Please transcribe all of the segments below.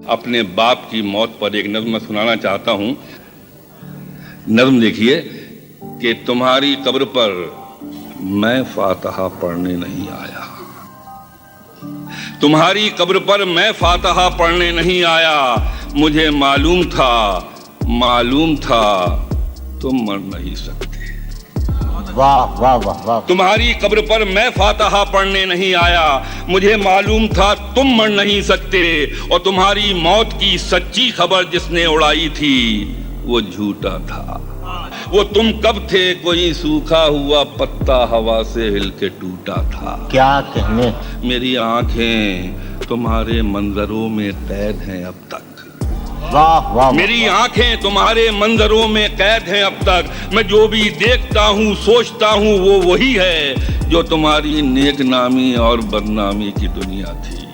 अपने बाप की मौत पर एक नज़्म मैं सुनाना चाहता हूं। नज़्म देखिए कि तुम्हारी कब्र पर मैं फातिहा पढ़ने नहीं आया, तुम्हारी कब्र पर मैं फातिहा पढ़ने नहीं आया। मुझे मालूम था तुम मर नहीं सकते। वाह वाह वाह वाह। तुम्हारी कब्र पर मैं फातिहा पढ़ने नहीं आया, मुझे मालूम था तुम मर नहीं सकते। और तुम्हारी मौत की सच्ची खबर जिसने उड़ाई थी वो झूठा था। वो तुम कब थे, कोई सूखा हुआ पत्ता हवा से हिल के टूटा था। क्या कहने। मेरी आंखें तुम्हारे मंजरों में कैद हैं अब तक। वाह वाह। मेरी आंखें तुम्हारे मंजरों में कैद हैं अब तक। मैं जो भी देखता हूँ सोचता हूँ वो वही है जो तुम्हारी नेक नामी और बदनामी की दुनिया थी।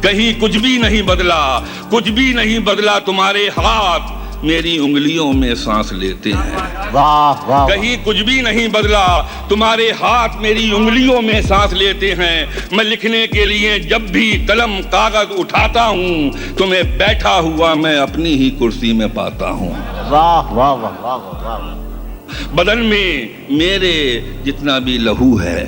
कहीं कुछ भी नहीं बदला, कुछ भी नहीं बदला। तुम्हारे हाथ मेरी उंगलियों में सांस लेते हैं। वाह वाह। कहीं कुछ भी नहीं बदला, तुम्हारे हाथ मेरी उंगलियों में सांस लेते हैं। मैं लिखने के लिए जब भी कलम कागज उठाता हूँ तुम्हें बैठा हुआ मैं अपनी ही कुर्सी में पाता हूँ। वाह वाह वाह वाह वाह। बदन में मेरे जितना भी लहू है,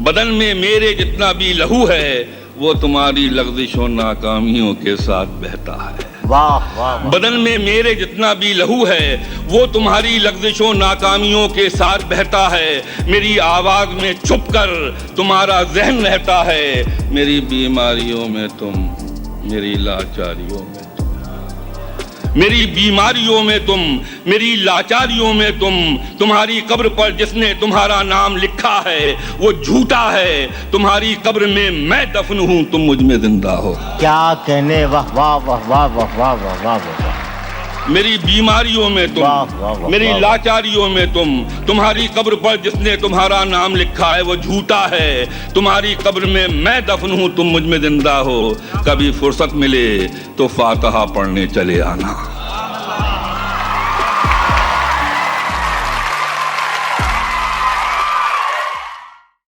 बदन में मेरे जितना भी लहू है वो तुम्हारी लग़्ज़िशों नाकामियों के साथ बहता है। वाह वाह। बदन में मेरे जितना भी लहू है वो तुम्हारी लग़्ज़िशों नाकामियों के साथ बहता है। मेरी आवाज़ में छुप कर तुम्हारा ज़हन रहता है। मेरी बीमारियों में तुम, मेरी लाचारियों में तुम, मेरी बीमारियों में तुम, मेरी लाचारियों में तुम। तुम्हारी कब्र पर जिसने तुम्हारा नाम लिखा है वो झूठा है। तुम्हारी कब्र में मैं दफन हूँ, तुम मुझ में जिंदा हो। क्या कहने। वाह वाह वाह वाह वाह वाह वाह वाह वाह। मेरी बीमारियों में तुम, वाह, वाह, वाह, मेरी वाह, लाचारियों में तुम। तुम्हारी कब्र पर जिसने तुम्हारा नाम लिखा है वो झूठा है। तुम्हारी कब्र में मैं दफन हूँ, तुम मुझ में जिंदा हो। कभी फुर्सत मिले तो फातिहा पढ़ने चले आना।